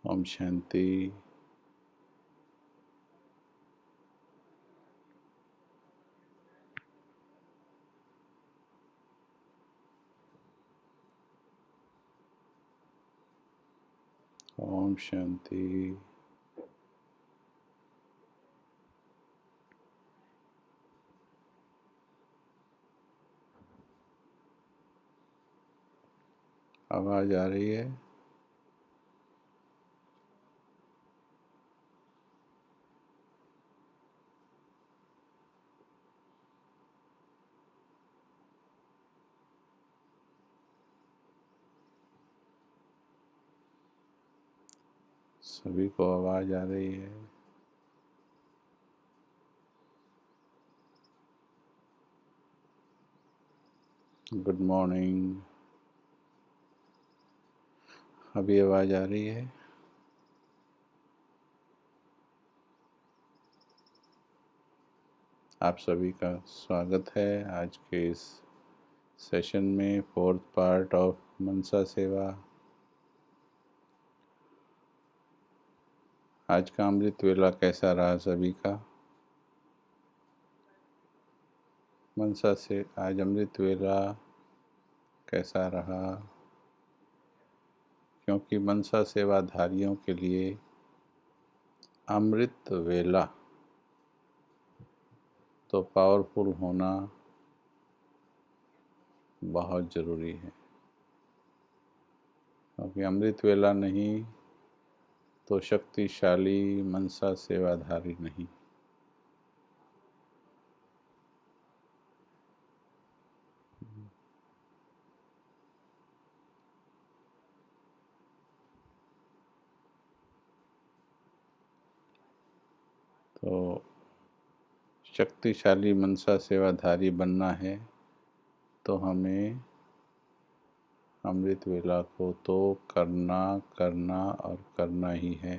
ओम शांति। ओम शांति। आवाज आ रही है? सभी को आवाज आ रही है? Good morning. अभी आवाज आ रही है? आप सभी का स्वागत है आज के इस सेशन में, फोर्थ पार्ट ऑफ मनसा सेवा। आज का अमृत वेला कैसा रहा सभी का? मनसा से आज अमृत वेला कैसा रहा? क्योंकि मनसा सेवाधारियों के लिए अमृत वेला तो पावरफुल होना बहुत ज़रूरी है, क्योंकि अमृत वेला नहीं तो शक्तिशाली मनसा सेवाधारी नहीं। तो शक्तिशाली मनसा सेवाधारी बनना है तो हमें अमृत वेला को तो करना करना और करना ही है,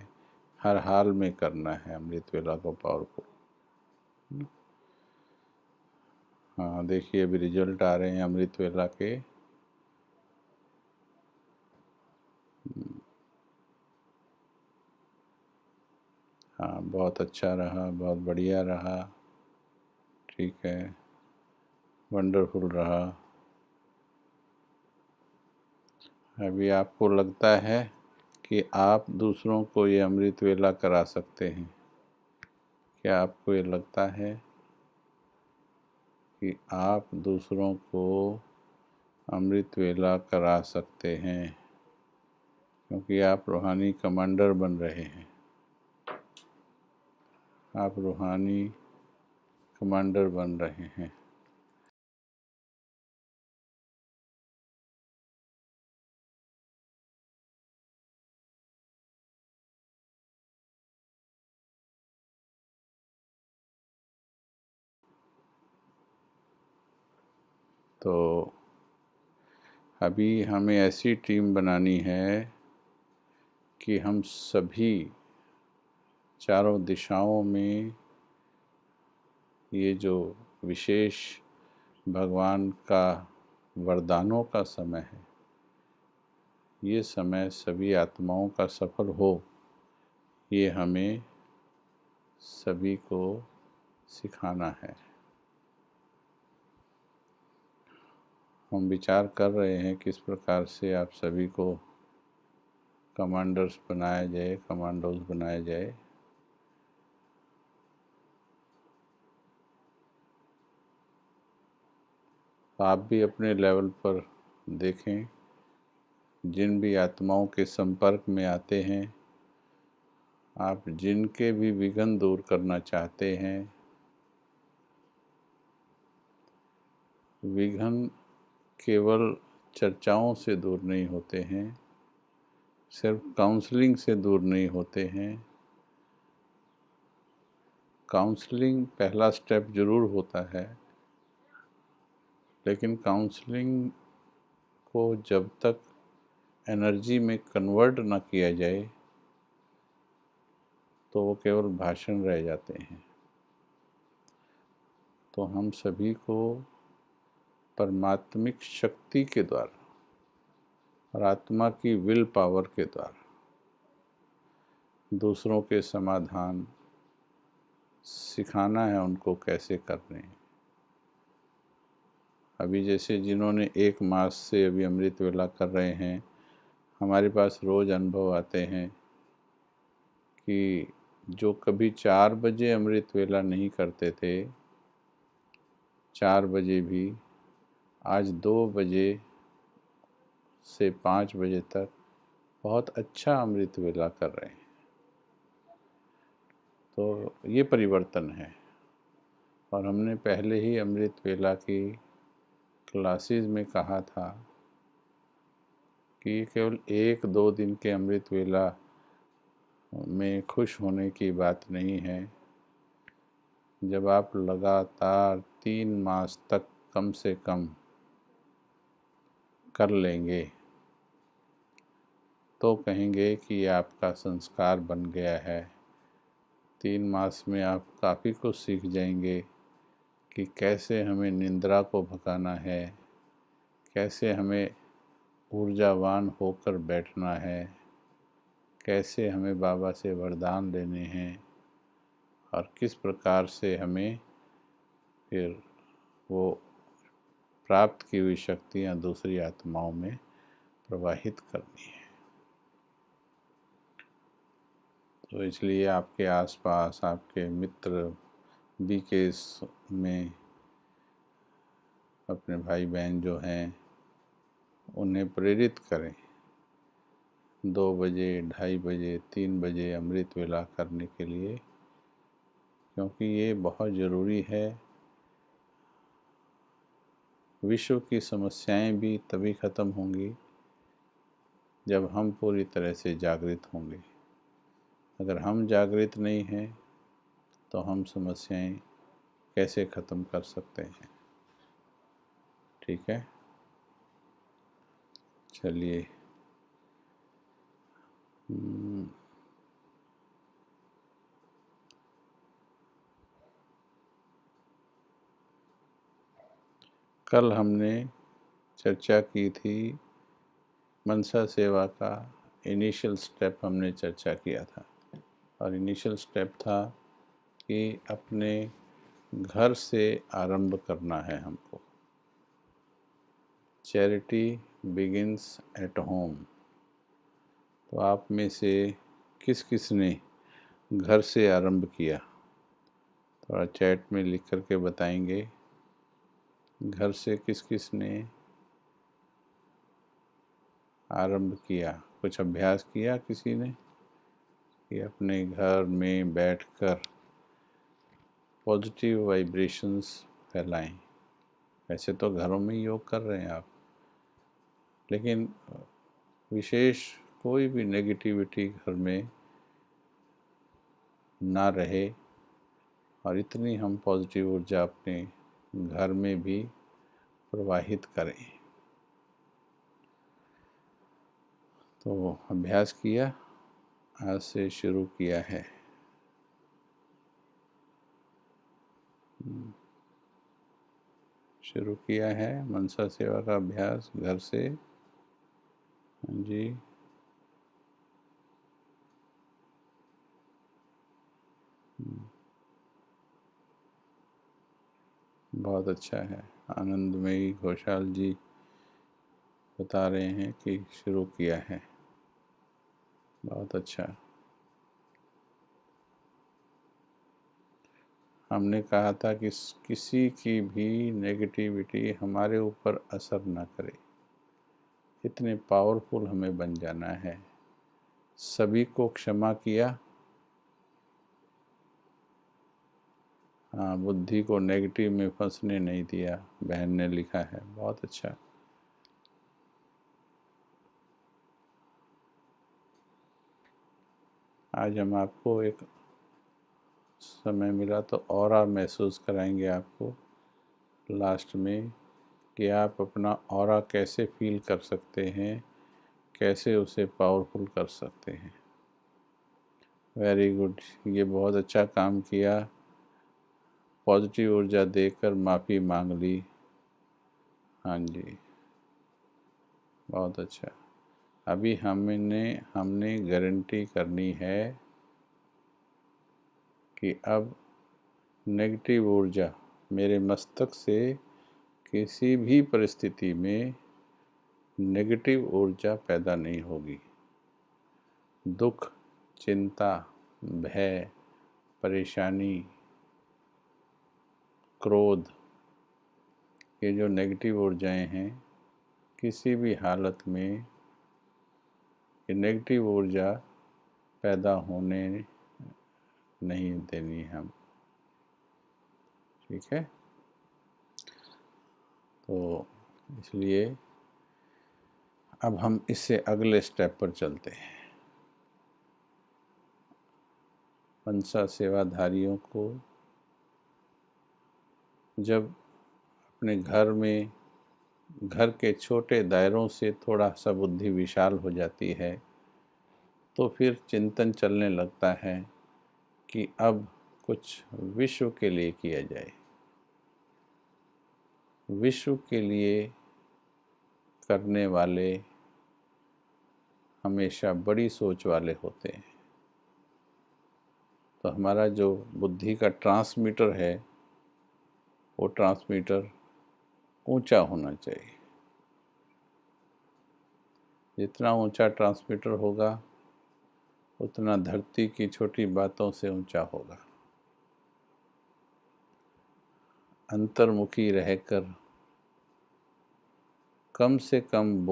हर हाल में करना है अमृत वेला को पावरफुल। हाँ, देखिए अभी रिजल्ट आ रहे हैं अमृत वेला के। हाँ, बहुत अच्छा रहा, बहुत बढ़िया रहा, ठीक है, वंडरफुल रहा। अभी आपको लगता है कि आप दूसरों को ये अमृत वेला करा सकते हैं? क्या आपको ये लगता है कि आप दूसरों को अमृत वेला करा सकते हैं? क्योंकि आप रूहानी कमांडर बन रहे हैं, आप रूहानी कमांडर बन रहे हैं। तो अभी हमें ऐसी टीम बनानी है कि हम सभी चारों दिशाओं में ये जो विशेष भगवान का वरदानों का समय है, ये समय सभी आत्माओं का सफल हो, ये हमें सभी को सिखाना है। हम विचार कर रहे हैं किस प्रकार से आप सभी को कमांडर्स बनाया जाए, कमांडोज बनाया जाए। आप भी अपने लेवल पर देखें, जिन भी आत्माओं के संपर्क में आते हैं, आप जिनके भी विघ्न दूर करना चाहते हैं, विघ्न केवल चर्चाओं से दूर नहीं होते हैं, सिर्फ काउंसलिंग से दूर नहीं होते हैं। काउंसलिंग पहला स्टेप जरूर होता है, लेकिन काउंसलिंग को जब तक एनर्जी में कन्वर्ट ना किया जाए तो वो केवल भाषण रह जाते हैं। तो हम सभी को परमात्मिक शक्ति के द्वारा और आत्मा की विल पावर के द्वारा दूसरों के समाधान सिखाना है उनको कैसे करने हैं। अभी जैसे जिन्होंने 1 मास से अभी अमृत वेला कर रहे हैं, हमारे पास रोज़ अनुभव आते हैं कि जो कभी 4 बजे अमृत वेला नहीं करते थे, 4 बजे भी आज 2 बजे से 5 बजे तक बहुत अच्छा अमृत वेला कर रहे हैं। तो ये परिवर्तन है। और हमने पहले ही अमृत वेला की क्लासेस में कहा था कि केवल 1-2 दिन के अमृत वेला में खुश होने की बात नहीं है। जब आप लगातार 3 मास तक कम से कम कर लेंगे तो कहेंगे कि आपका संस्कार बन गया है। 3 मास में आप काफ़ी कुछ सीख जाएंगे कि कैसे हमें निंद्रा को भगाना है, कैसे हमें ऊर्जावान होकर बैठना है, कैसे हमें बाबा से वरदान लेने हैं और किस प्रकार से हमें फिर वो प्राप्त की हुई शक्तियाँ दूसरी आत्माओं में प्रवाहित करनी है। तो इसलिए आपके आसपास आपके मित्र बीकेएस में अपने भाई बहन जो हैं उन्हें प्रेरित करें 2 बजे, 2:30 बजे, 3 बजे अमृत वेला करने के लिए, क्योंकि ये बहुत ज़रूरी है। विश्व की समस्याएं भी तभी ख़त्म होंगी जब हम पूरी तरह से जागृत होंगे। अगर हम जागृत नहीं हैं तो हम समस्याएं कैसे ख़त्म कर सकते हैं। ठीक है, चलिए। कल हमने चर्चा की थी मनसा सेवा का इनिशियल स्टेप हमने चर्चा किया था, और इनिशियल स्टेप था कि अपने घर से आरंभ करना है हमको। Charity begins at home. तो आप में से किस किस ने घर से आरंभ किया, थोड़ा चैट में लिख करके बताएंगे। घर से किस किस ने आरंभ किया, कुछ अभ्यास किया किसी ने कि अपने घर में बैठकर पॉजिटिव वाइब्रेशंस फैलाएं। वैसे तो घरों में योग कर रहे हैं आप, लेकिन विशेष कोई भी नेगेटिविटी घर में ना रहे और इतनी हम पॉजिटिव ऊर्जा अपने घर में भी प्रवाहित करें। तो अभ्यास किया, आज से शुरू किया है। शुरू किया है मनसा सेवा का अभ्यास घर से। जी, बहुत अच्छा है। आनंदमयी घोषाल जी बता रहे हैं कि शुरू किया है, बहुत अच्छा। हमने कहा था कि किसी की भी नेगेटिविटी हमारे ऊपर असर ना करे, इतने पावरफुल हमें बन जाना है। सभी को क्षमा किया। हाँ, बुद्धि को नेगेटिव में फंसने नहीं दिया, बहन ने लिखा है, बहुत अच्छा। आज हम आपको एक समय मिला तो ऑरा महसूस कराएंगे आपको लास्ट में, कि आप अपना ऑरा कैसे फील कर सकते हैं, कैसे उसे पावरफुल कर सकते हैं। वेरी गुड, ये बहुत अच्छा काम किया। पॉजिटिव ऊर्जा देकर माफ़ी मांग ली। हाँ जी, बहुत अच्छा। अभी हमने गारंटी करनी है कि अब नेगेटिव ऊर्जा मेरे मस्तक से किसी भी परिस्थिति में नेगेटिव ऊर्जा पैदा नहीं होगी। दुख, चिंता, भय, परेशानी, क्रोध, ये जो नेगेटिव ऊर्जाएं हैं, किसी भी हालत में ये नेगेटिव ऊर्जा पैदा होने नहीं देनी हम। ठीक है, तो इसलिए अब हम इससे अगले स्टेप पर चलते हैं। मनसा सेवाधारियों को जब अपने घर के छोटे दायरों से थोड़ा सा बुद्धि विशाल हो जाती है, तो फिर चिंतन चलने लगता है कि अब कुछ विश्व के लिए किया जाए। विश्व के लिए करने वाले हमेशा बड़ी सोच वाले होते हैं। तो हमारा जो बुद्धि का ट्रांसमीटर है, वो ट्रांसमीटर ऊंचा होना चाहिए। जितना ऊंचा ट्रांसमीटर होगा, उतना धरती की छोटी बातों से ऊंचा होगा। अंतर्मुखी रहकर कम से कम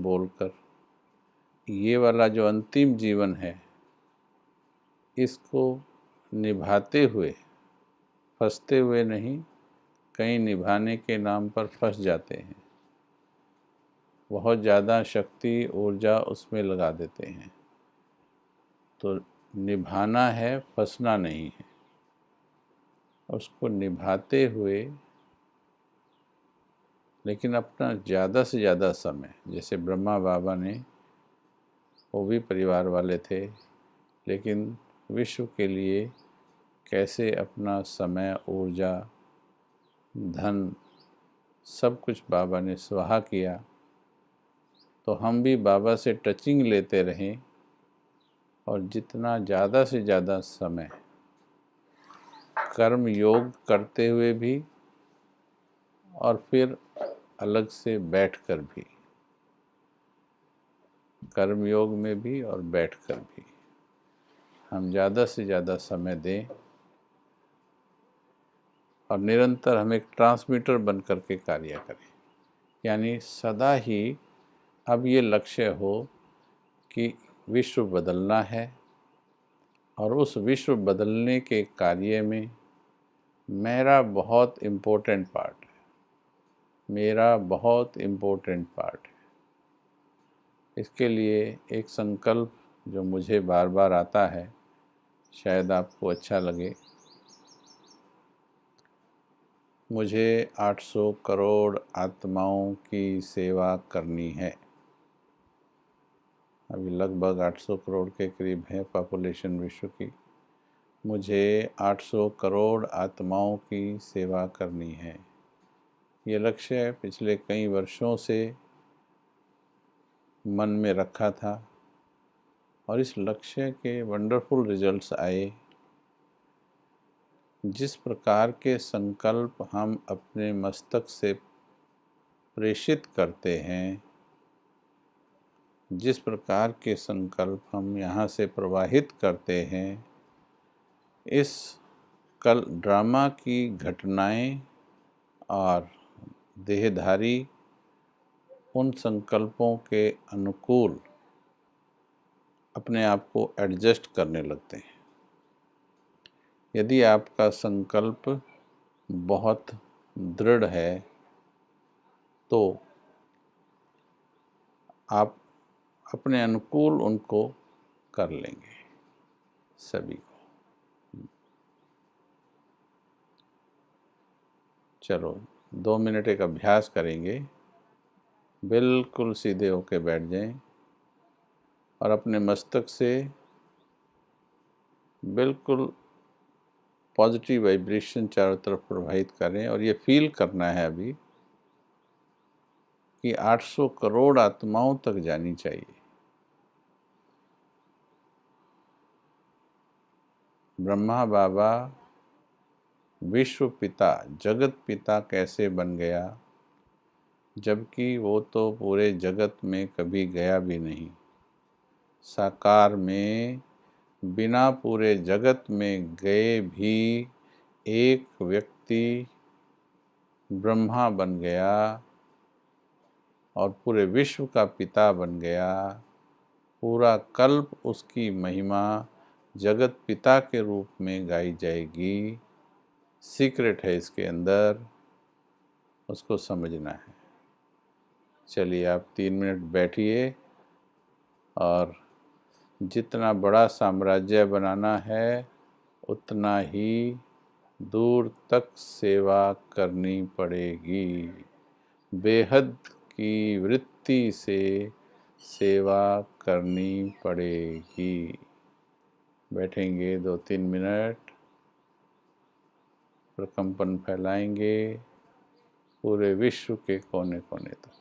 बोलकर ये वाला जो अंतिम जीवन है, इसको निभाते हुए, फंसते हुए नहीं, कहीं निभाने के नाम पर फंस जाते हैं। बहुत ज़्यादा शक्ति, ऊर्जा उसमें लगा देते हैं। तो निभाना है, फंसना नहीं है। उसको निभाते हुए, लेकिन अपना ज़्यादा से ज़्यादा समय, जैसे ब्रह्मा बाबा ने, वो भी परिवार वाले थे, लेकिन विश्व के लिए कैसे अपना समय, ऊर्जा, धन, सब कुछ बाबा ने स्वाहा किया। तो हम भी बाबा से टचिंग लेते रहें और जितना ज़्यादा से ज़्यादा समय कर्म योग करते हुए भी और फिर अलग से बैठकर भी, कर्म योग में भी और बैठकर भी हम ज़्यादा से ज़्यादा समय दें और निरंतर हम एक ट्रांसमीटर बन कर के कार्य करें। यानी सदा ही अब ये लक्ष्य हो कि विश्व बदलना है और उस विश्व बदलने के कार्य में मेरा बहुत इम्पोर्टेंट पार्ट है, मेरा बहुत इम्पोर्टेंट पार्ट है। इसके लिए एक संकल्प जो मुझे बार बार आता है, शायद आपको अच्छा लगे। मुझे 800 करोड़ आत्माओं की सेवा करनी है। अभी लगभग 800 करोड़ के करीब है पॉपुलेशन विश्व की। मुझे 800 करोड़ आत्माओं की सेवा करनी है। ये लक्ष्य पिछले कई वर्षों से मन में रखा था और इस लक्ष्य के वंडरफुल रिजल्ट्स आए। जिस प्रकार के संकल्प हम अपने मस्तक से प्रेषित करते हैं, जिस प्रकार के संकल्प हम यहाँ से प्रवाहित करते हैं, इस कल ड्रामा की घटनाएं और देहधारी उन संकल्पों के अनुकूल अपने आप को एडजस्ट करने लगते हैं। यदि आपका संकल्प बहुत दृढ़ है तो आप अपने अनुकूल उनको कर लेंगे सभी को। चलो 2 मिनट एक अभ्यास करेंगे। बिल्कुल सीधे होके बैठ जाएं और अपने मस्तक से बिल्कुल पॉजिटिव वाइब्रेशन चारों तरफ प्रवाहित करें और ये फील करना है अभी कि 800 करोड़ आत्माओं तक जानी चाहिए। ब्रह्मा बाबा विश्व पिता, जगत पिता कैसे बन गया, जबकि वो तो पूरे जगत में कभी गया भी नहीं। साकार में बिना पूरे जगत में गए भी एक व्यक्ति ब्रह्मा बन गया और पूरे विश्व का पिता बन गया। पूरा कल्प उसकी महिमा जगत पिता के रूप में गाई जाएगी। सीक्रेट है इसके अंदर, उसको समझना है। चलिए आप 3 मिनट बैठिए और जितना बड़ा साम्राज्य बनाना है उतना ही दूर तक सेवा करनी पड़ेगी। बेहद की वृत्ति से सेवा करनी पड़ेगी। बैठेंगे 2-3 मिनट, प्रकंपन फैलाएंगे पूरे विश्व के कोने कोने तक।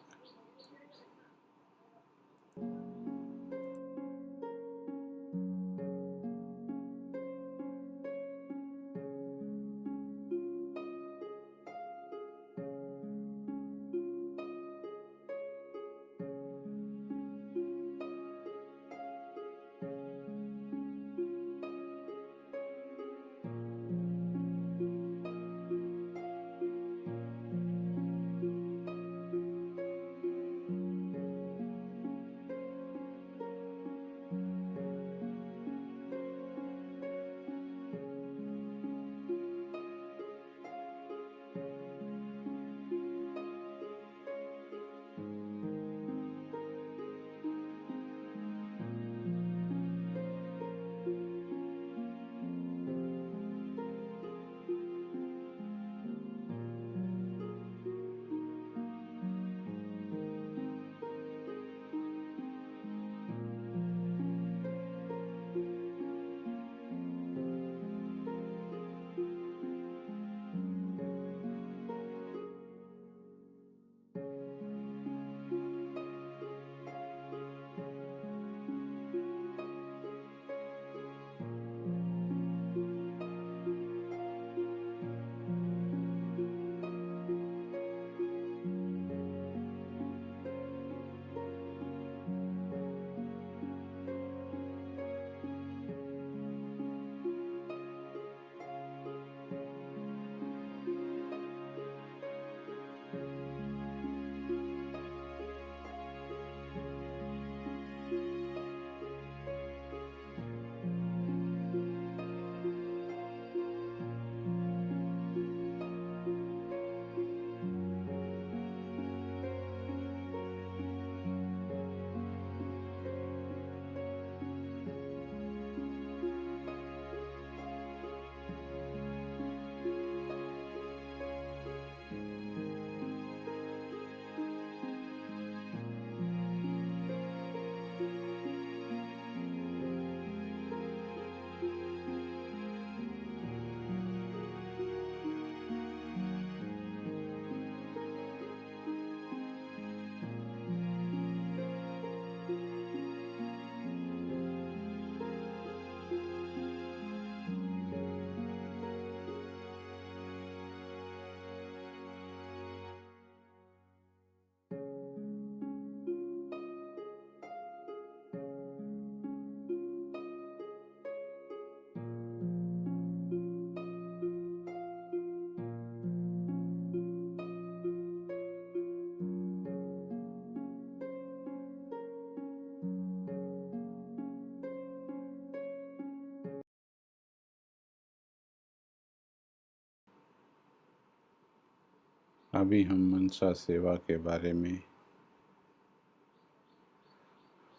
अभी हम मनसा सेवा के बारे में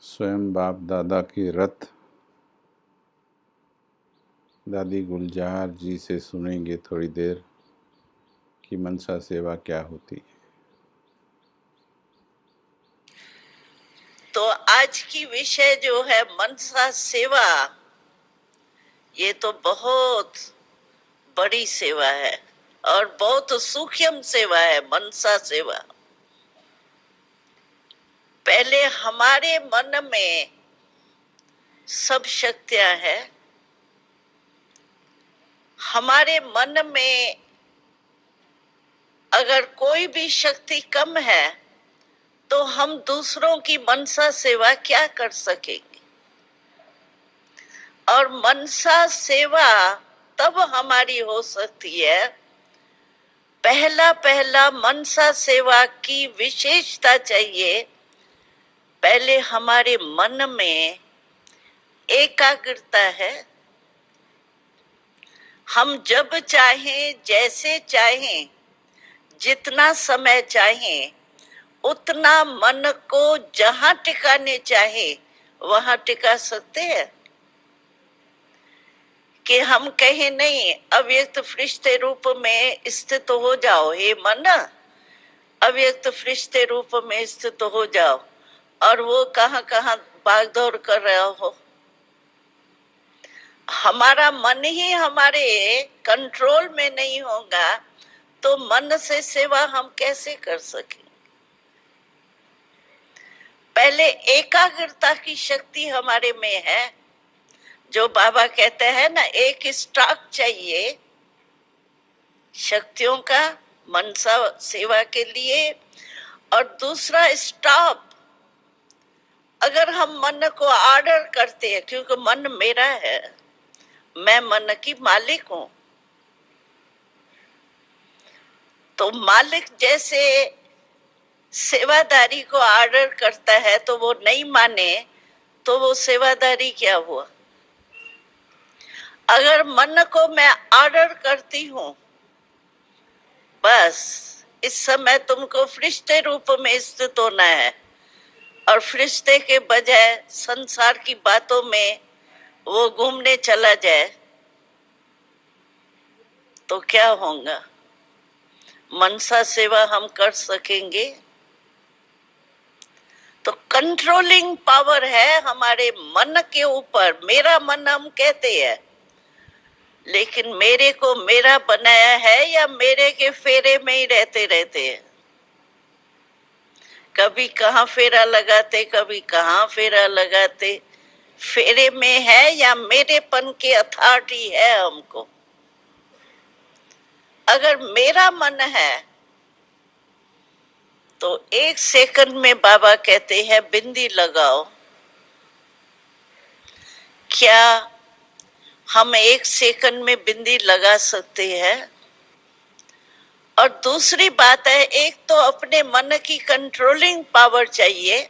स्वयं बाप दादा की रथ दादी गुलजार जी से सुनेंगे थोड़ी देर कि मनसा सेवा क्या होती है। तो आज की विषय जो है मनसा सेवा, ये तो बहुत बड़ी सेवा है और बहुत सूक्ष्म सेवा है मनसा सेवा। पहले हमारे मन में सब शक्तियां हैं हमारे मन में अगर कोई भी शक्ति कम है तो हम दूसरों की मनसा सेवा क्या कर सकेंगे। और मनसा सेवा तब हमारी हो सकती है, पहला मनसा सेवा की विशेषता चाहिए, पहले हमारे मन में एकाग्रता है। हम जब चाहें, जैसे चाहें, जितना समय चाहें, उतना मन को जहां टिकाने चाहे वहां टिका सकते हैं। कि हम कहें नहीं, अव्यक्त फरिश्ते रूप में स्थित हो जाओ हे मन, अव्यक्त फरिश्ते रूप में स्थित हो जाओ, और वो कहां कहां भागदौड़ कर रहा हो। हमारा मन ही हमारे कंट्रोल में नहीं होगा तो मन से सेवा हम कैसे कर सकें। पहले एकाग्रता की शक्ति हमारे में है, जो बाबा कहते हैं ना, एक स्टॉक चाहिए शक्तियों का मनसा सेवा के लिए, और दूसरा स्टॉप। अगर हम मन को ऑर्डर करते हैं, क्योंकि मन मेरा है, मैं मन की मालिक हूं, तो मालिक जैसे सेवादारी को ऑर्डर करता है तो वो नहीं माने तो वो सेवादारी क्या हुआ। अगर मन को मैं ऑर्डर करती हूं, बस इस समय तुमको फरिश्ते रूप में स्थित होना है, और फरिश्ते के बजाय संसार की बातों में वो घूमने चला जाए, तो क्या होगा। मनसा सेवा हम कर सकेंगे। तो कंट्रोलिंग पावर है हमारे मन के ऊपर। मेरा मन हम कहते हैं, लेकिन मेरे को मेरा बनाया है या मेरे के फेरे में ही रहते रहते हैं। कभी कहाँ फेरा लगाते, कभी कहाँ फेरा लगाते। फेरे में है या मेरेपन की अथॉरिटी है हमको। अगर मेरा मन है तो 1 सेकंड में बाबा कहते हैं बिंदी लगाओ। क्या हम 1 सेकंड में बिंदी लगा सकते हैं? और दूसरी बात है, एक तो अपने मन की कंट्रोलिंग पावर चाहिए,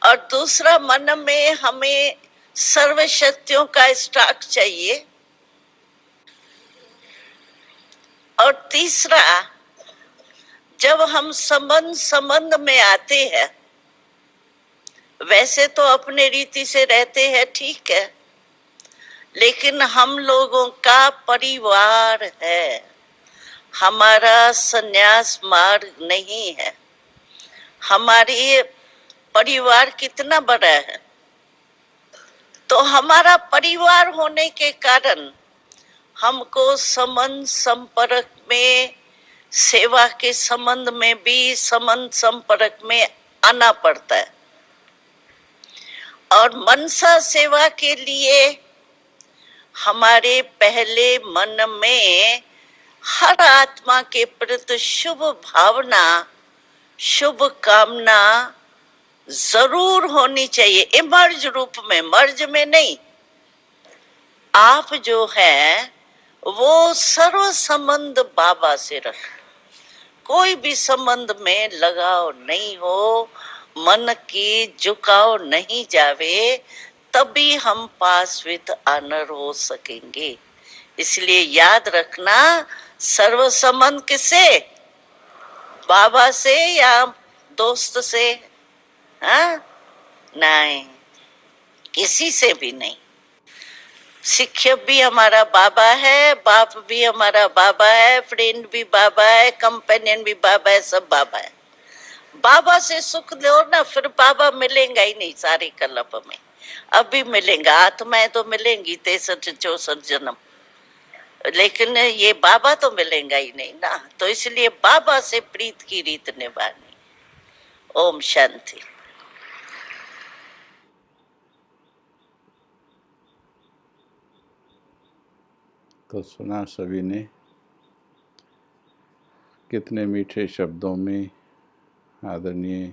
और दूसरा मन में हमें सर्व शक्तियों का स्टॉक चाहिए, और तीसरा जब हम संबंध में आते हैं, वैसे तो अपने रीति से रहते हैं, ठीक है, लेकिन हम लोगों का परिवार है, हमारा संन्यास मार्ग नहीं है। हमारी परिवार कितना बड़ा है, तो हमारा परिवार होने के कारण हमको संबंध संपर्क में, सेवा के संबंध में भी संबंध संपर्क में आना पड़ता है। और मनसा सेवा के लिए हमारे पहले मन में हर आत्मा के प्रति शुभ भावना, शुभ कामना जरूर होनी चाहिए। इमर्ज रूप में, मर्ज में नहीं। आप जो है वो सर्व संबंध बाबा से रख, कोई भी संबंध में लगाव नहीं हो, मन की झुकाव नहीं जावे, तभी हम पास विद ऑनर हो सकेंगे। इसलिए याद रखना, सर्व संबंध किससे? बाबा से या दोस्त से? हाँ, नहीं, किसी से भी नहीं। शिक्षक भी हमारा बाबा है, बाप भी हमारा बाबा है, फ्रेंड भी बाबा है, कंपेनियन भी बाबा है, सब बाबा है। बाबा से सुख लो ना, फिर बाबा मिलेगा ही नहीं सारे कल्प में। अभी मिलेगा, आत्माएं तो मिलेंगी 63-64 जन्म, लेकिन ये बाबा तो मिलेगा ही नहीं ना। तो इसलिए बाबा से प्रीत की रीत निभानी। ओम शांति। तो सुना सभी ने कितने मीठे शब्दों में आदरणीय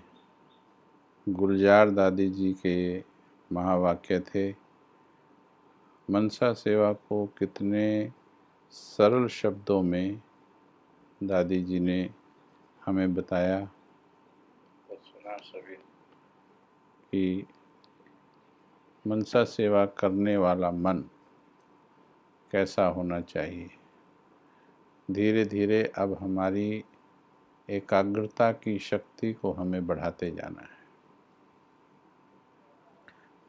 गुलजार दादी जी के महावाक्य थे। मनसा सेवा को कितने सरल शब्दों में दादी जी ने हमें बताया। तो सुना सभी कि मनसा सेवा करने वाला मन कैसा होना चाहिए। धीरे धीरे अब हमारी एकाग्रता की शक्ति को हमें बढ़ाते जाना है।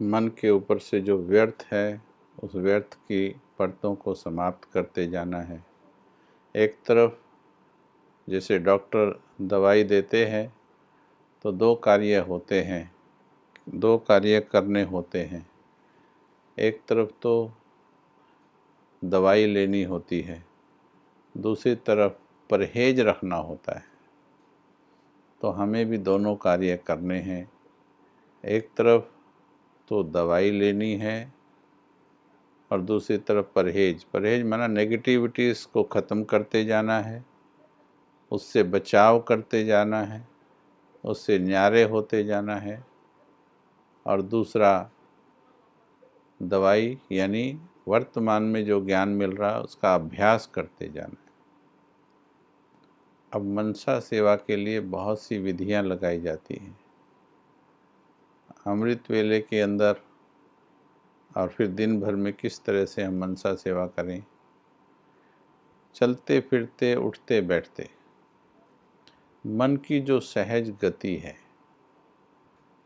मन के ऊपर से जो व्यर्थ है उस व्यर्थ की परतों को समाप्त करते जाना है। एक तरफ जैसे डॉक्टर दवाई देते हैं तो दो कार्य होते हैं, दो कार्य करने होते हैं। एक तरफ तो दवाई लेनी होती है, दूसरी तरफ परहेज रखना होता है। तो हमें भी दोनों कार्य करने हैं। एक तरफ तो दवाई लेनी है और दूसरी तरफ परहेज माना नेगेटिविटीज़ को ख़त्म करते जाना है, उससे बचाव करते जाना है, उससे न्यारे होते जाना है। और दूसरा दवाई यानी वर्तमान में जो ज्ञान मिल रहा है उसका अभ्यास करते जाना है। अब मनसा सेवा के लिए बहुत सी विधियां लगाई जाती हैं। अमृत वेले के अंदर और फिर दिन भर में किस तरह से हम मनसा सेवा करें। चलते फिरते उठते बैठते मन की जो सहज गति है,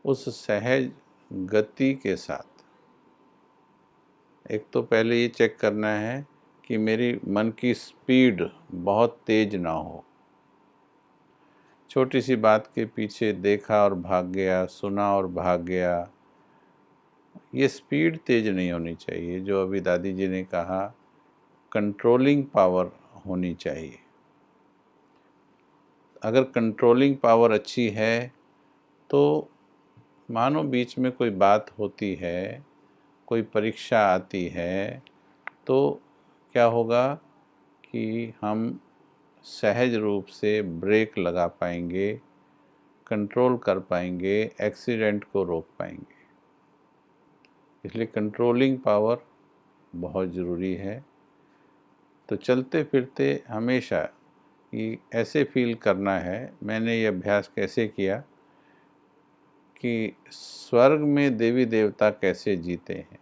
उस सहज गति के साथ एक तो पहले ये चेक करना है कि मेरी मन की स्पीड बहुत तेज ना हो। छोटी सी बात के पीछे देखा और भाग गया, सुना और भाग गया, ये स्पीड तेज नहीं होनी चाहिए। जो अभी दादी जी ने कहा, कंट्रोलिंग पावर होनी चाहिए। अगर कंट्रोलिंग पावर अच्छी है तो मानो बीच में कोई बात होती है, कोई परीक्षा आती है, तो क्या होगा कि हम सहज रूप से ब्रेक लगा पाएंगे, कंट्रोल कर पाएंगे, एक्सीडेंट को रोक पाएंगे। इसलिए कंट्रोलिंग पावर बहुत ज़रूरी है। तो चलते फिरते हमेशा ये ऐसे फील करना है। मैंने ये अभ्यास कैसे किया कि स्वर्ग में देवी देवता कैसे जीते हैं,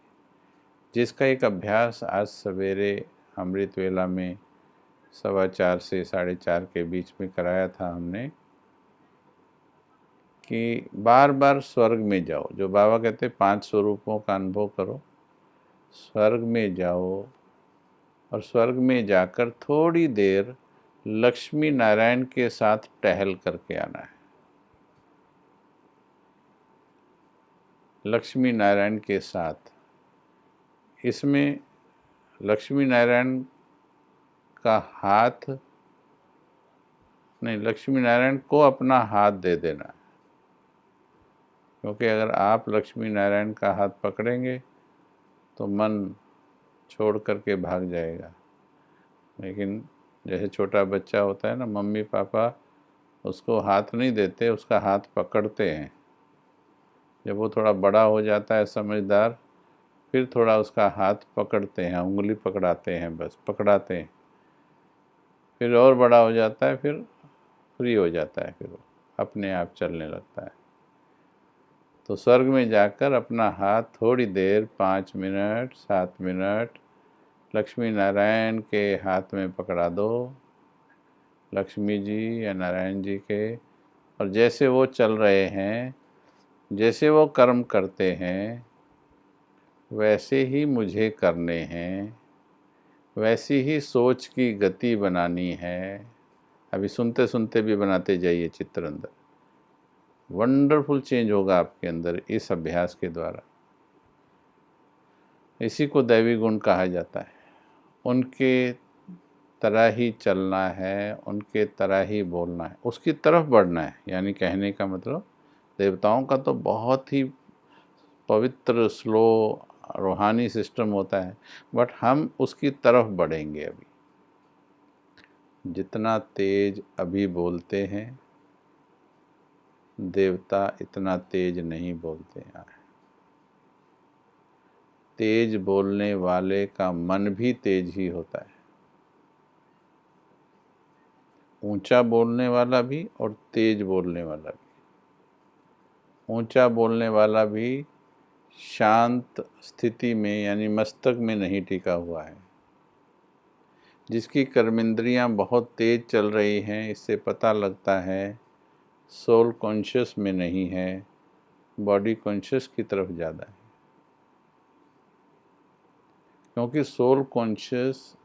जिसका एक अभ्यास आज सवेरे अमृत वेला में 4:15 से 4:30 के बीच में कराया था हमने, कि बार बार स्वर्ग में जाओ। जो बाबा कहते 5 स्वरूपों का अनुभव करो, स्वर्ग में जाओ और स्वर्ग में जाकर थोड़ी देर लक्ष्मी नारायण के साथ टहल करके आना है। लक्ष्मी नारायण के साथ, इसमें लक्ष्मी नारायण का हाथ नहीं, लक्ष्मी नारायण को अपना हाथ दे देना। क्योंकि अगर आप लक्ष्मी नारायण का हाथ पकड़ेंगे तो मन छोड़ करके भाग जाएगा। लेकिन जैसे छोटा बच्चा होता है ना, मम्मी पापा उसको हाथ नहीं देते, उसका हाथ पकड़ते हैं। जब वो थोड़ा बड़ा हो जाता है, समझदार, फिर थोड़ा उसका हाथ पकड़ते हैं, उंगली पकड़ाते हैं, बस पकड़ाते हैं। फिर और बड़ा हो जाता है, फिर फ्री हो जाता है, फिर वो अपने आप चलने लगता है। तो स्वर्ग में जाकर अपना हाथ थोड़ी देर 5 मिनट 7 मिनट लक्ष्मी नारायण के हाथ में पकड़ा दो, लक्ष्मी जी या नारायण जी के। और जैसे वो चल रहे हैं, जैसे वो कर्म करते हैं, वैसे ही मुझे करने हैं, वैसी ही सोच की गति बनानी है। अभी सुनते सुनते भी बनाते जाइए चित्र अंदर। वंडरफुल चेंज होगा आपके अंदर इस अभ्यास के द्वारा। इसी को दैवी गुण कहा जाता है। उनके तरह ही चलना है, उनके तरह ही बोलना है, उसकी तरफ बढ़ना है। यानी कहने का मतलब देवताओं का तो बहुत ही पवित्र, स्लो, रूहानी सिस्टम होता है, बट हम उसकी तरफ बढ़ेंगे। अभी जितना तेज अभी बोलते हैं देवता इतना तेज नहीं बोलते हैं। तेज बोलने वाले का मन भी तेज ही होता है, ऊंचा बोलने वाला भी और तेज बोलने वाला भी। ऊंचा बोलने वाला भी शांत स्थिति में यानी मस्तक में नहीं टिका हुआ है। जिसकी कर्मेंद्रियां बहुत तेज चल रही हैं, इससे पता लगता है सोल कॉन्शियस में नहीं है, बॉडी कॉन्शियस की तरफ ज़्यादा है। क्योंकि सोल कॉन्शियस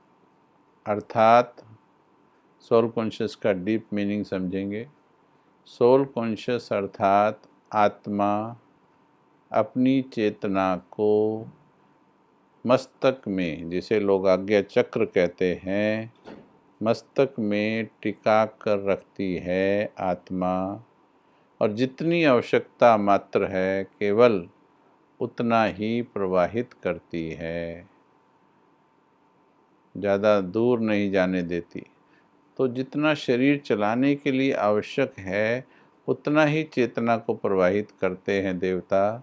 अर्थात सोल कॉन्शियस का डीप मीनिंग समझेंगे। सोल कॉन्शियस अर्थात आत्मा अपनी चेतना को मस्तक में, जिसे लोग आज्ञा चक्र कहते हैं, मस्तक में टिका कर रखती है आत्मा, और जितनी आवश्यकता मात्र है केवल उतना ही प्रवाहित करती है, ज़्यादा दूर नहीं जाने देती। तो जितना शरीर चलाने के लिए आवश्यक है उतना ही चेतना को प्रवाहित करते हैं देवता।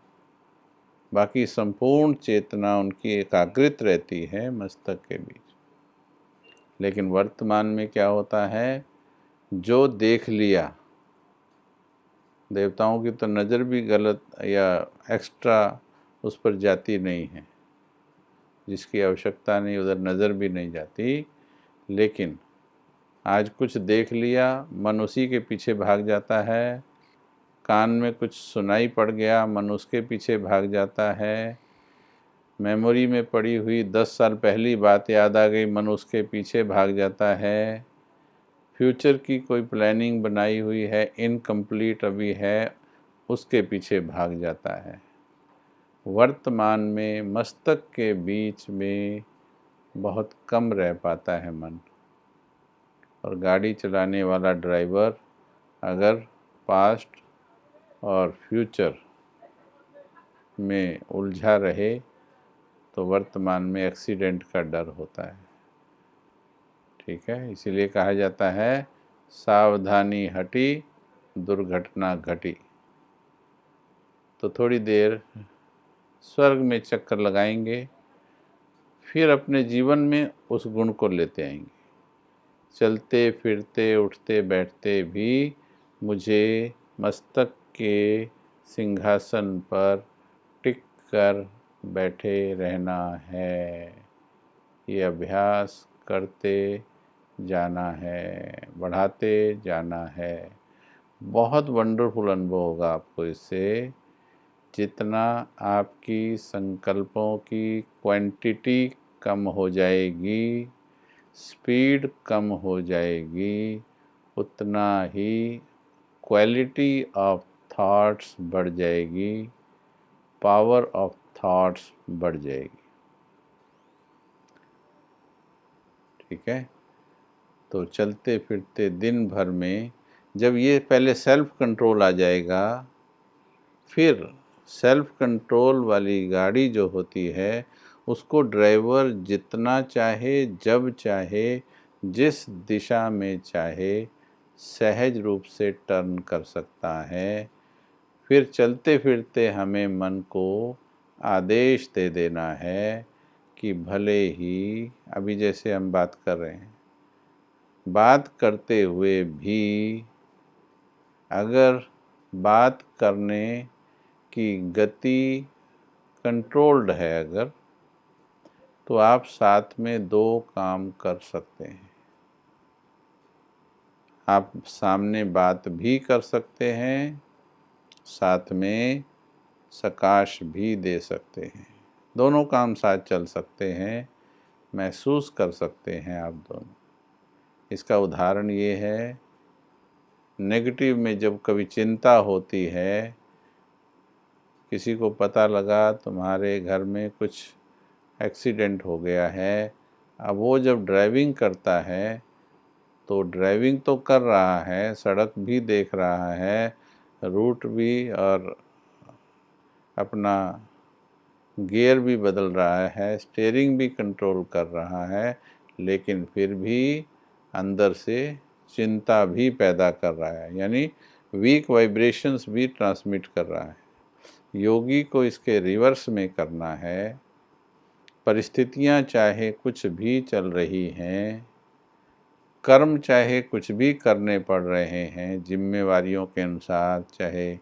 बाकी संपूर्ण चेतना उनकी एकाग्रित रहती है मस्तक के बीच। लेकिन वर्तमान में क्या होता है, जो देख लिया, देवताओं की तो नज़र भी गलत या एक्स्ट्रा उस पर जाती नहीं है, जिसकी आवश्यकता नहीं उधर नज़र भी नहीं जाती। लेकिन आज कुछ देख लिया, मन उसी के पीछे भाग जाता है। कान में कुछ सुनाई पड़ गया, मन उसके पीछे भाग जाता है। मेमोरी में पड़ी हुई 10 साल पहली बात याद आ गई, मन उसके पीछे भाग जाता है। फ्यूचर की कोई प्लानिंग बनाई हुई है, इनकम्प्लीट अभी है, उसके पीछे भाग जाता है। वर्तमान में मस्तक के बीच में बहुत कम रह पाता है मन। और गाड़ी चलाने वाला ड्राइवर अगर पास्ट और फ्यूचर में उलझा रहे तो वर्तमान में एक्सीडेंट का डर होता है। ठीक है, इसीलिए कहा जाता है सावधानी हटी दुर्घटना घटी। तो थोड़ी देर स्वर्ग में चक्कर लगाएंगे, फिर अपने जीवन में उस गुण को लेते आएंगे। चलते फिरते उठते बैठते भी मुझे मस्तक के सिंहासन पर टिक कर बैठे रहना है। ये अभ्यास करते जाना है, बढ़ाते जाना है। बहुत वंडरफुल अनुभव होगा आपको इससे। जितना आपकी संकल्पों की क्वांटिटी कम हो जाएगी, स्पीड कम हो जाएगी, उतना ही क्वालिटी ऑफ थॉट्स बढ़ जाएगी, पावर ऑफ थॉट्स बढ़ जाएगी। ठीक है, तो चलते फिरते दिन भर में जब ये पहले सेल्फ कंट्रोल आ जाएगा, फिर सेल्फ कंट्रोल वाली गाड़ी जो होती है उसको ड्राइवर जितना चाहे, जब चाहे, जिस दिशा में चाहे सहज रूप से टर्न कर सकता है। फिर चलते फिरते हमें मन को आदेश दे देना है कि भले ही अभी जैसे हम बात कर रहे हैं, बात करते हुए भी अगर बात करने की गति कंट्रोल्ड है अगर, तो आप साथ में 2 काम कर सकते हैं। आप सामने बात भी कर सकते हैं, साथ में सकाश भी दे सकते हैं। दोनों काम साथ चल सकते हैं, महसूस कर सकते हैं आप दोनों। इसका उदाहरण ये है, नेगेटिव में जब कभी चिंता होती है, किसी को पता लगा तुम्हारे घर में कुछ एक्सीडेंट हो गया है, अब वो जब ड्राइविंग करता है तो ड्राइविंग तो कर रहा है, सड़क भी देख रहा है, रूट भी और अपना गियर भी बदल रहा है, स्टीयरिंग भी कंट्रोल कर रहा है, लेकिन फिर भी अंदर से चिंता भी पैदा कर रहा है, यानी वीक वाइब्रेशंस भी ट्रांसमिट कर रहा है। योगी को इसके रिवर्स में करना है। परिस्थितियां चाहे कुछ भी चल रही हैं, कर्म चाहे कुछ भी करने पड़ रहे हैं जिम्मेवारियों के अनुसार, चाहे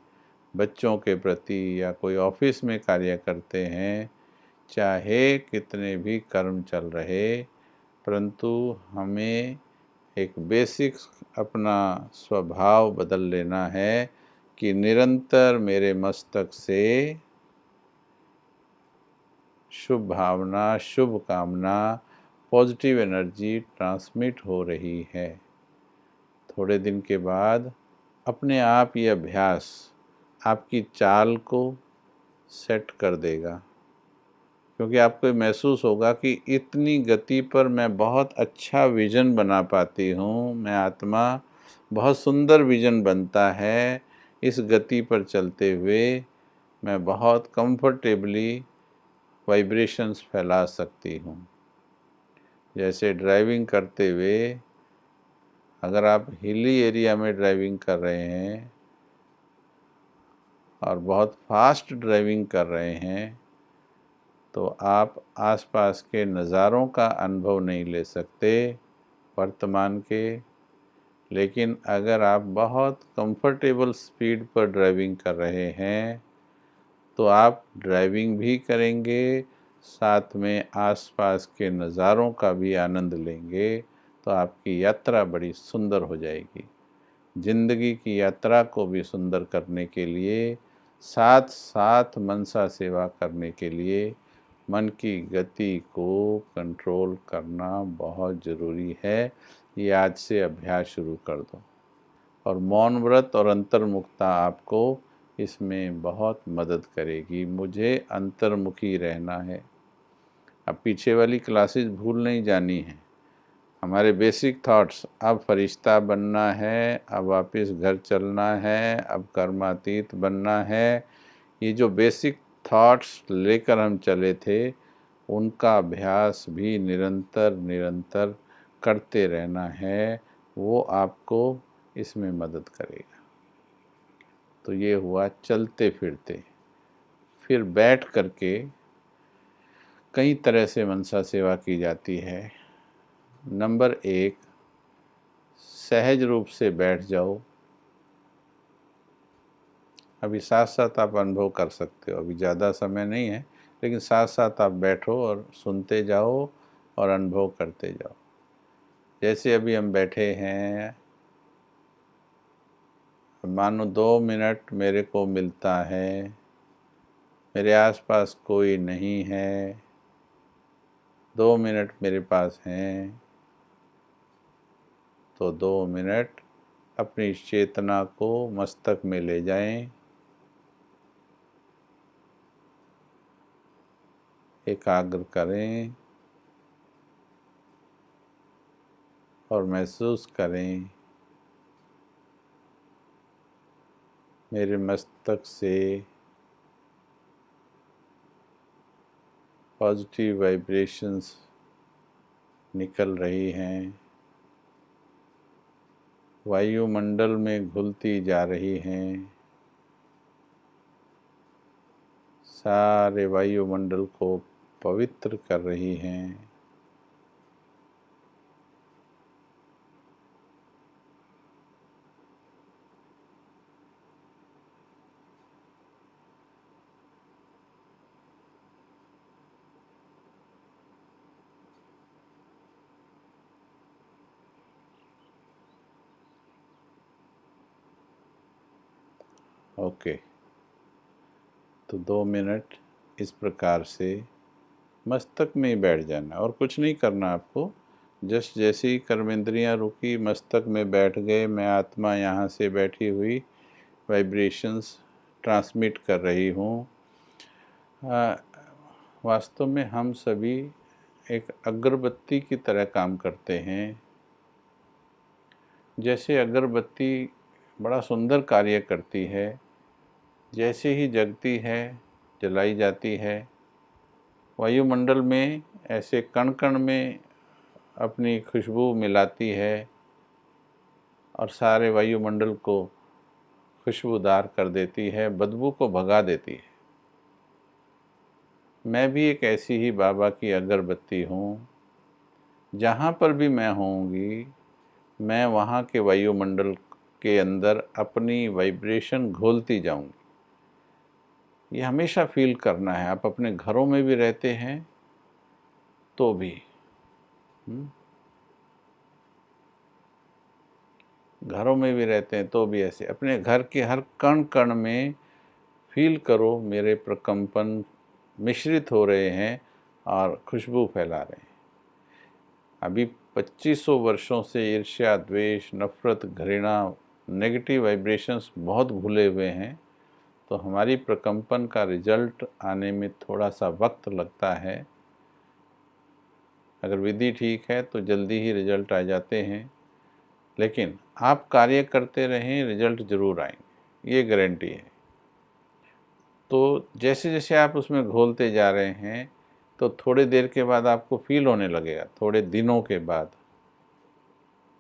बच्चों के प्रति या कोई ऑफिस में कार्य करते हैं, चाहे कितने भी कर्म चल रहे, परंतु हमें एक बेसिक अपना स्वभाव बदल लेना है कि निरंतर मेरे मस्तक से शुभ भावना, शुभ कामना, पॉजिटिव एनर्जी ट्रांसमिट हो रही है। थोड़े दिन के बाद अपने आप ये अभ्यास आपकी चाल को सेट कर देगा, क्योंकि आपको महसूस होगा कि इतनी गति पर मैं बहुत अच्छा विज़न बना पाती हूँ, मैं आत्मा बहुत सुंदर विज़न बनता है, इस गति पर चलते हुए मैं बहुत कंफर्टेबली वाइब्रेशंस फैला सकती हूँ। जैसे ड्राइविंग करते हुए अगर आप हिली एरिया में ड्राइविंग कर रहे हैं और बहुत फास्ट ड्राइविंग कर रहे हैं, तो आप आसपास के नज़ारों का अनुभव नहीं ले सकते वर्तमान के। लेकिन अगर आप बहुत कंफर्टेबल स्पीड पर ड्राइविंग कर रहे हैं, तो आप ड्राइविंग भी करेंगे, साथ में आसपास के नज़ारों का भी आनंद लेंगे, तो आपकी यात्रा बड़ी सुंदर हो जाएगी। जिंदगी की यात्रा को भी सुंदर करने के लिए, साथ साथ मनसा सेवा करने के लिए मन की गति को कंट्रोल करना बहुत ज़रूरी है। ये आज से अभ्यास शुरू कर दो, और मौन व्रत और अंतर्मुखता आपको इसमें बहुत मदद करेगी। मुझे अंतर्मुखी रहना है। अब पीछे वाली क्लासेस भूल नहीं जानी है। हमारे बेसिक थॉट्स, अब फरिश्ता बनना है, अब वापस घर चलना है, अब कर्मातीत बनना है, ये जो बेसिक थॉट्स लेकर हम चले थे, उनका अभ्यास भी निरंतर निरंतर करते रहना है। वो आपको इसमें मदद करेगा। तो ये हुआ चलते फिरते। फिर बैठ करके कई तरह से मनसा सेवा की जाती है। नंबर 1, सहज रूप से बैठ जाओ। अभी साथ साथ आप अनुभव कर सकते हो, अभी ज़्यादा समय नहीं है, लेकिन साथ साथ आप बैठो और सुनते जाओ और अनुभव करते जाओ। जैसे अभी हम बैठे हैं, मानो 2 मिनट मेरे को मिलता है, मेरे आसपास कोई नहीं है, 2 मिनट मेरे पास हैं, तो 2 मिनट अपनी चेतना को मस्तक में ले जाएं, एकाग्र करें और महसूस करें मेरे मस्तक से पॉजिटिव वाइब्रेशंस निकल रही हैं, वायुमंडल में घुलती जा रही हैं, सारे वायुमंडल को पवित्र कर रही हैं। ओके, तो 2 मिनट इस प्रकार से मस्तक में ही बैठ जाना, और कुछ नहीं करना आपको। जस्ट जैसे ही कर्मेंद्रियाँ रुकी, मस्तक में बैठ गए, मैं आत्मा यहाँ से बैठी हुई वाइब्रेशंस ट्रांसमिट कर रही हूँ। वास्तव में हम सभी एक अगरबत्ती की तरह काम करते हैं। जैसे अगरबत्ती बड़ा सुंदर कार्य करती है, जैसे ही जगती है, जलाई जाती है, वायुमंडल में ऐसे कण कण में अपनी खुशबू मिलाती है और सारे वायुमंडल को खुशबूदार कर देती है, बदबू को भगा देती है। मैं भी एक ऐसी ही बाबा की अगरबत्ती हूँ। जहाँ पर भी मैं होंगी, मैं वहाँ के वायुमंडल के अंदर अपनी वाइब्रेशन घोलती जाऊंगी। ये हमेशा फील करना है। आप अपने घरों में भी रहते हैं तो भी घरों में भी रहते हैं तो भी ऐसे अपने घर के हर कण कण में फील करो, मेरे प्रकंपन मिश्रित हो रहे हैं और खुशबू फैला रहे हैं। अभी 2500 वर्षों से ईर्ष्या, द्वेष, नफरत, घृणा, नेगेटिव वाइब्रेशंस बहुत भूले हुए हैं, तो हमारी प्रकंपन का रिजल्ट आने में थोड़ा सा वक्त लगता है। अगर विधि ठीक है तो जल्दी ही रिजल्ट आ जाते हैं, लेकिन आप कार्य करते रहें, रिजल्ट जरूर आएंगे, ये गारंटी है। तो जैसे जैसे आप उसमें घोलते जा रहे हैं तो थोड़ी देर के बाद आपको फील होने लगेगा, थोड़े दिनों के बाद।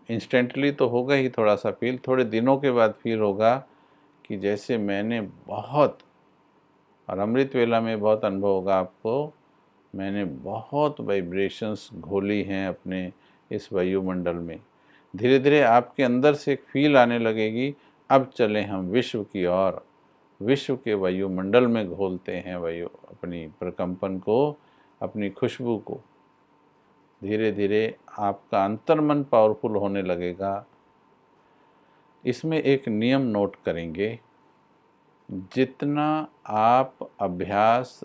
इंस्टेंटली तो होगा ही थोड़ा सा फील, थोड़े दिनों के बाद फील होगा कि जैसे मैंने बहुत, और अमृत वेला में बहुत अनुभव होगा आपको, मैंने बहुत वाइब्रेशंस घोली हैं अपने इस वायुमंडल में। धीरे धीरे आपके अंदर से एक फील आने लगेगी, अब चलें हम विश्व की ओर, विश्व के वायुमंडल में घोलते हैं वायु अपनी प्रकंपन को, अपनी खुशबू को। धीरे धीरे आपका अंतर्मन पावरफुल होने लगेगा। इसमें एक नियम नोट करेंगे, जितना आप अभ्यास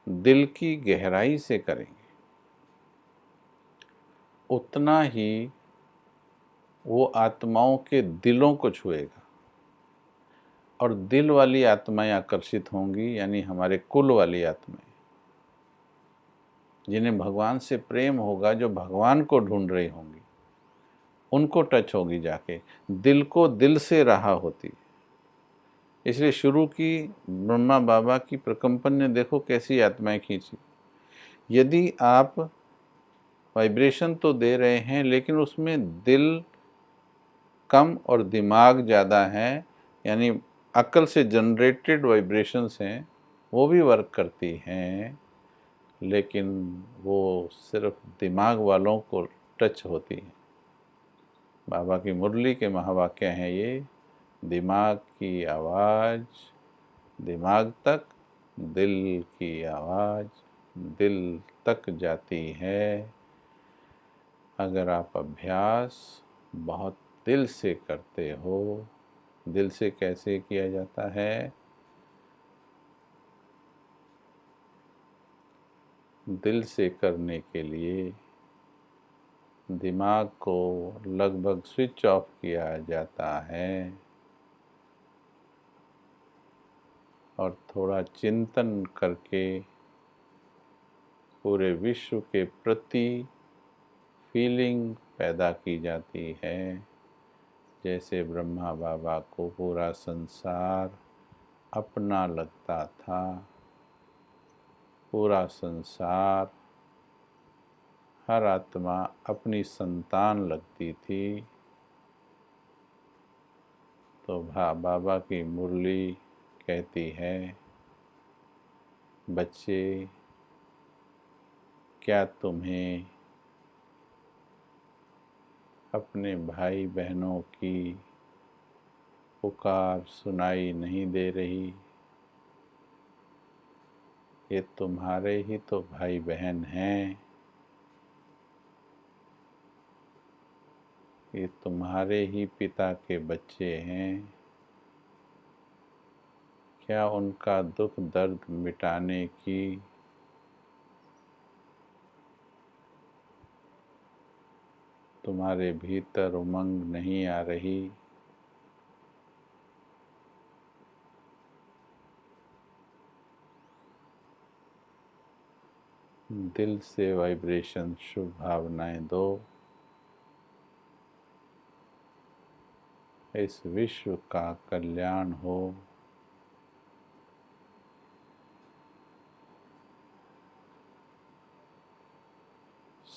दिल की गहराई से करेंगे उतना ही वो आत्माओं के दिलों को छुएगा, और दिल वाली आत्माएं आकर्षित होंगी, यानी हमारे कुल वाली आत्माएं, जिन्हें भगवान से प्रेम होगा, जो भगवान को ढूंढ रही होंगी, उनको टच होगी जाके, दिल को दिल से रहा होती। इसलिए शुरू की ब्रह्मा बाबा की प्रकंपन ने देखो कैसी आत्माएं खींची। यदि आप वाइब्रेशन तो दे रहे हैं लेकिन उसमें दिल कम और दिमाग ज़्यादा है, यानी अक्ल से जनरेटेड वाइब्रेशंस हैं, वो भी वर्क करती हैं, लेकिन वो सिर्फ दिमाग वालों को टच होती हैं। बाबा की मुरली के महावाक्य हैं ये, दिमाग की आवाज़ दिमाग तक, दिल की आवाज़ दिल तक जाती है। अगर आप अभ्यास बहुत दिल से करते हो, दिल से कैसे किया जाता है? दिल से करने के लिए दिमाग को लगभग स्विच ऑफ किया जाता है और थोड़ा चिंतन करके पूरे विश्व के प्रति फीलिंग पैदा की जाती है। जैसे ब्रह्मा बाबा को पूरा संसार अपना लगता था, पूरा संसार, हर आत्मा अपनी संतान लगती थी। तो बाबा की मुरली कहती है, बच्चे, क्या तुम्हें अपने भाई बहनों की पुकार सुनाई नहीं दे रही? ये तुम्हारे ही तो भाई बहन हैं, ये तुम्हारे ही पिता के बच्चे हैं। क्या उनका दुख दर्द मिटाने की तुम्हारे भीतर उमंग नहीं आ रही? दिल से वाइब्रेशन, शुभ भावनाएं दो। इस विश्व का कल्याण हो।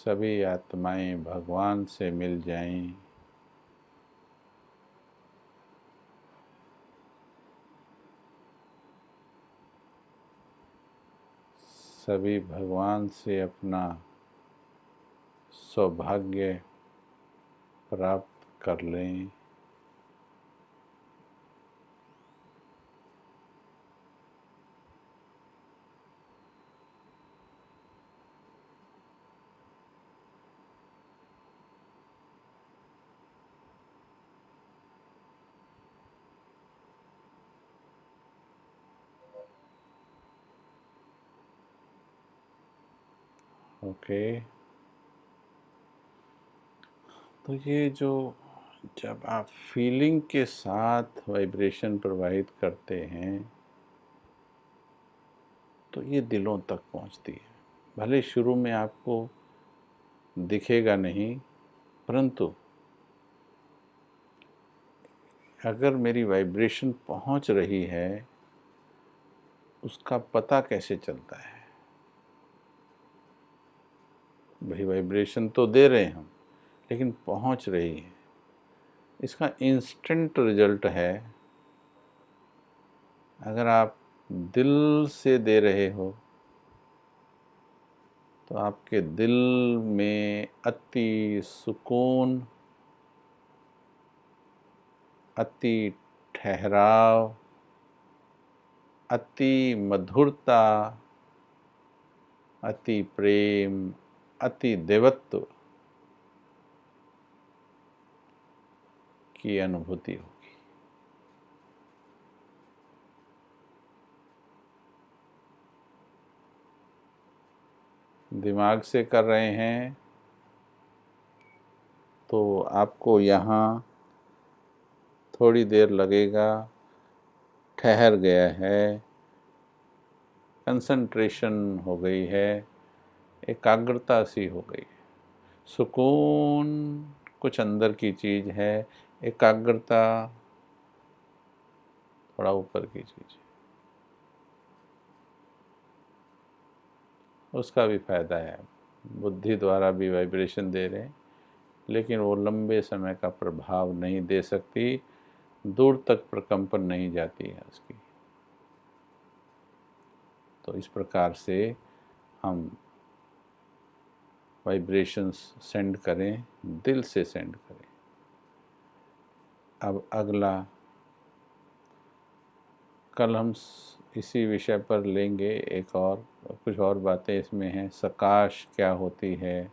सभी आत्माएं भगवान से मिल जाएं। सभी भगवान से अपना सौभाग्य प्राप्त कर लें। ओके, तो ये जो जब आप फीलिंग के साथ वाइब्रेशन प्रवाहित करते हैं तो ये दिलों तक पहुंचती है। भले शुरू में आपको दिखेगा नहीं, परंतु अगर मेरी वाइब्रेशन पहुंच रही है उसका पता कैसे चलता है? भाई वाइब्रेशन तो दे रहे हैं हम, लेकिन पहुंच रही है, इसका इंस्टेंट रिजल्ट है। अगर आप दिल से दे रहे हो तो आपके दिल में अति सुकून, अति ठहराव, अति मधुरता, अति प्रेम, अति देवत्व की अनुभूति होगी। दिमाग से कर रहे हैं तो आपको यहाँ थोड़ी देर लगेगा, ठहर गया है, कंसंट्रेशन हो गई है, एकाग्रता सी हो गई। सुकून कुछ अंदर की चीज़ है, एकाग्रता थोड़ा ऊपर की चीज़ है। उसका भी फायदा है, बुद्धि द्वारा भी वाइब्रेशन दे रहे हैं, लेकिन वो लंबे समय का प्रभाव नहीं दे सकती, दूर तक प्रकंपन नहीं जाती है उसकी। तो इस प्रकार से हम वाइब्रेशंस सेंड करें, दिल से सेंड करें। अब अगला कल हम इसी विषय पर लेंगे, एक और कुछ और बातें इसमें हैं। सकाश क्या होती है,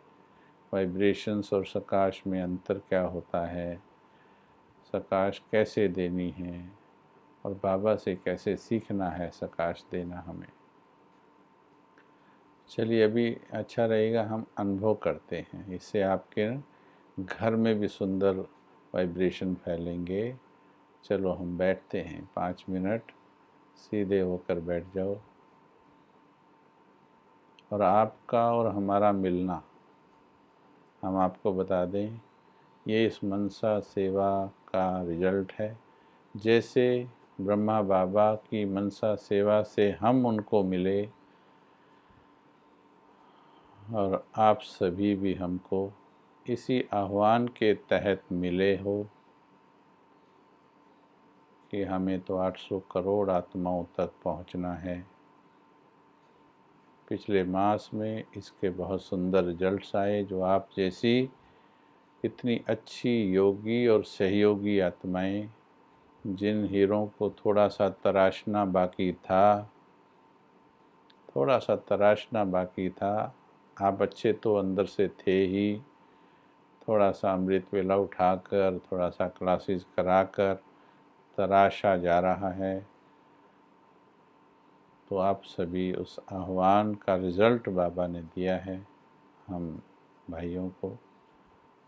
वाइब्रेशंस और सकाश में अंतर क्या होता है, सकाश कैसे देनी है और बाबा से कैसे सीखना है सकाश देना हमें। चलिए, अभी अच्छा रहेगा हम अनुभव करते हैं, इससे आपके घर में भी सुंदर वाइब्रेशन फैलेंगे। चलो हम बैठते हैं, 5 मिनट सीधे होकर बैठ जाओ। और आपका और हमारा मिलना, हम आपको बता दें, ये इस मनसा सेवा का रिजल्ट है। जैसे ब्रह्मा बाबा की मनसा सेवा से हम उनको मिले और आप सभी भी हमको इसी आह्वान के तहत मिले हो कि हमें तो 800 करोड़ आत्माओं तक पहुंचना है। पिछले मास में इसके बहुत सुंदर रिजल्ट्स आए, जो आप जैसी इतनी अच्छी योगी और सहयोगी आत्माएं, जिन हीरों को थोड़ा सा तराशना बाकी था, आप अच्छे तो अंदर से थे ही, थोड़ा सा अमृत वेला उठाकर, थोड़ा सा क्लासेस कराकर तराशा जा रहा है। तो आप सभी उस आह्वान का रिज़ल्ट बाबा ने दिया है हम भाइयों को,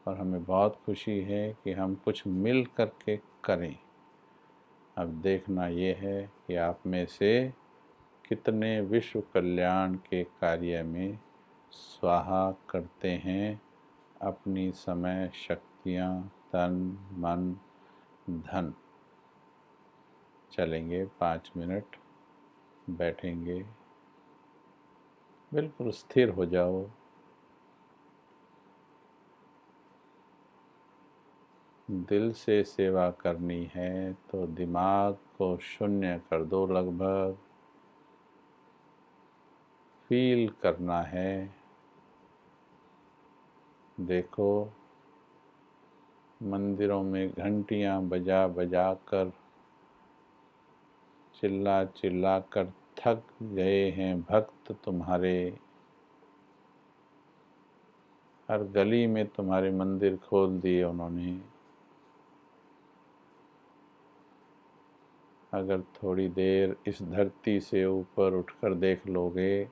और हमें बहुत खुशी है कि हम कुछ मिल करके करें। अब देखना ये है कि आप में से कितने विश्व कल्याण के कार्य में स्वाहा करते हैं अपनी समय, शक्तियाँ, तन, मन, धन। चलेंगे 5 मिनट, बैठेंगे, बिल्कुल स्थिर हो जाओ। दिल से सेवा करनी है तो दिमाग को शून्य कर दो, लगभग फील करना है। देखो, मंदिरों में घंटियां बजा बजा कर, चिल्ला चिल्ला कर थक गए हैं भक्त तुम्हारे। हर गली में तुम्हारे मंदिर खोल दिए उन्होंने। अगर थोड़ी देर इस धरती से ऊपर उठकर देख लोगे,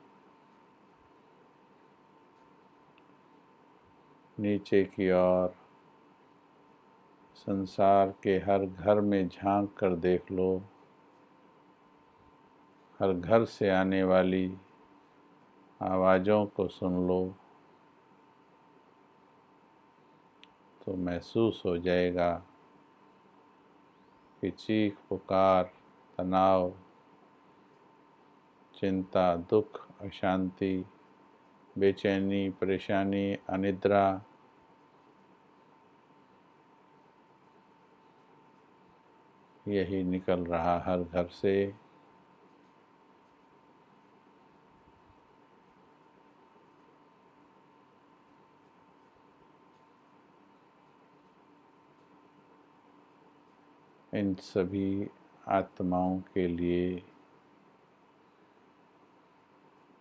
नीचे की ओर, संसार के हर घर में झांक कर देख लो, हर घर से आने वाली आवाज़ों को सुन लो, तो महसूस हो जाएगा कि चीख पुकार, तनाव, चिंता, दुख, अशांति, बेचैनी, परेशानी, अनिद्रा, यही निकल रहा हर घर से। इन सभी आत्माओं के लिए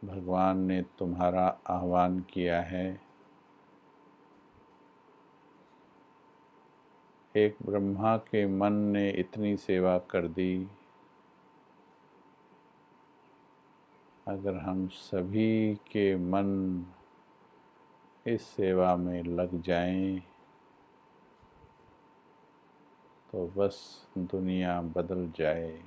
भगवान ने तुम्हारा आह्वान किया है। एक ब्रह्मा के मन ने इतनी सेवा कर दी, अगर हम सभी के मन इस सेवा में लग जाएं, तो बस दुनिया बदल जाए।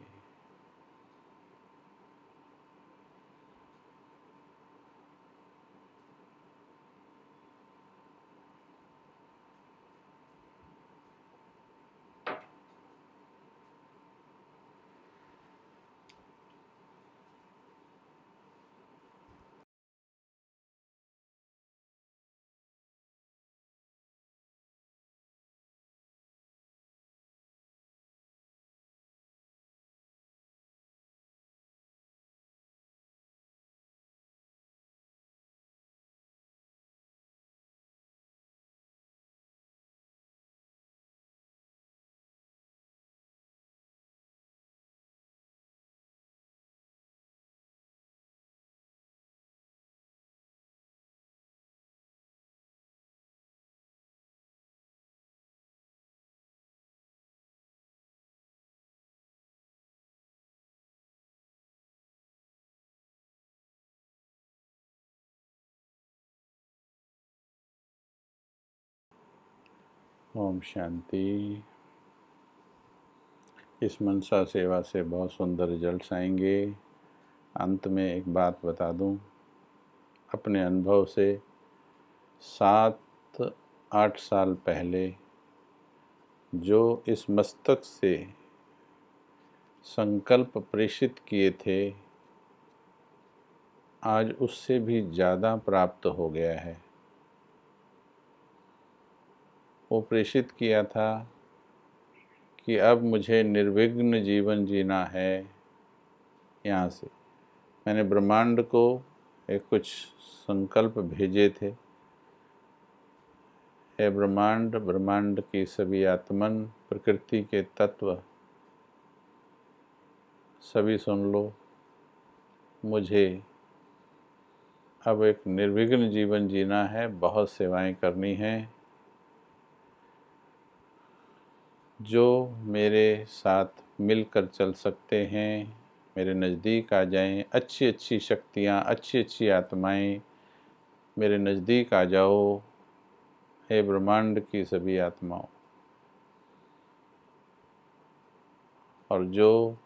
ओम शांति। इस मनसा सेवा से बहुत सुंदर रिजल्ट्स आएंगे। अंत में एक बात बता दूं, अपने अनुभव से 7-8 साल पहले जो इस मस्तक से संकल्प प्रेषित किए थे, आज उससे भी ज़्यादा प्राप्त हो गया है। वो प्रेषित किया था कि अब मुझे निर्विघ्न जीवन जीना है। यहाँ से मैंने ब्रह्मांड को एक कुछ संकल्प भेजे थे। हे ब्रह्मांड, ब्रह्मांड की सभी आत्मन, प्रकृति के तत्व सभी सुन लो, मुझे अब एक निर्विघ्न जीवन जीना है, बहुत सेवाएं करनी हैं। जो मेरे साथ मिलकर चल सकते हैं, मेरे नज़दीक आ जाएं। अच्छी अच्छी शक्तियाँ, अच्छी अच्छी आत्माएं मेरे नज़दीक आ जाओ। हे ब्रह्मांड की सभी आत्माओं, और जो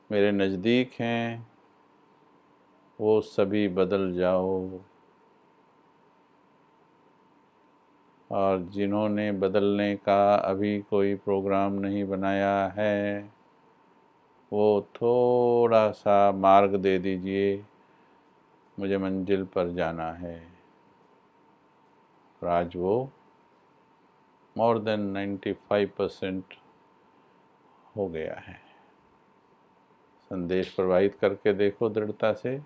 मेरे नज़दीक हैं वो सभी बदल जाओ, और जिन्होंने बदलने का अभी कोई प्रोग्राम नहीं बनाया है, वो थोड़ा सा मार्ग दे दीजिए, मुझे मंजिल पर जाना है। और आज वो मोर देन 95% हो गया है। संदेश प्रवाहित करके देखो दृढ़ता से,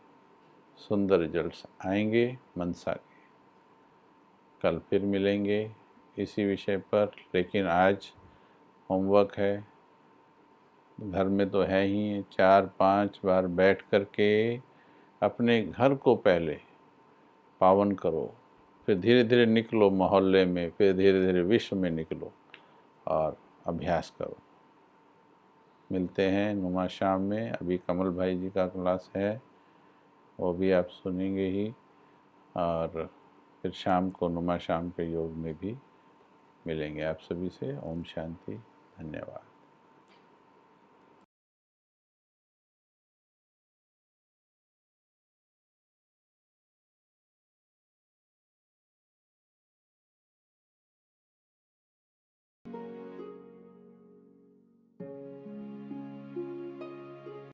सुंदर रिजल्ट्स आएंगे मनसा के। कल फिर मिलेंगे इसी विषय पर, लेकिन आज होमवर्क है, घर में तो है ही, 4-5 बार बैठ कर के अपने घर को पहले पावन करो, फिर धीरे धीरे निकलो मोहल्ले में, फिर धीरे धीरे विश्व में निकलो और अभ्यास करो। मिलते हैं नुमा शाम में। अभी कमल भाई जी का क्लास है, वो भी आप सुनेंगे ही, और फिर शाम को नुमा शाम के योग में भी मिलेंगे आप सभी से। ओम शांति, धन्यवाद।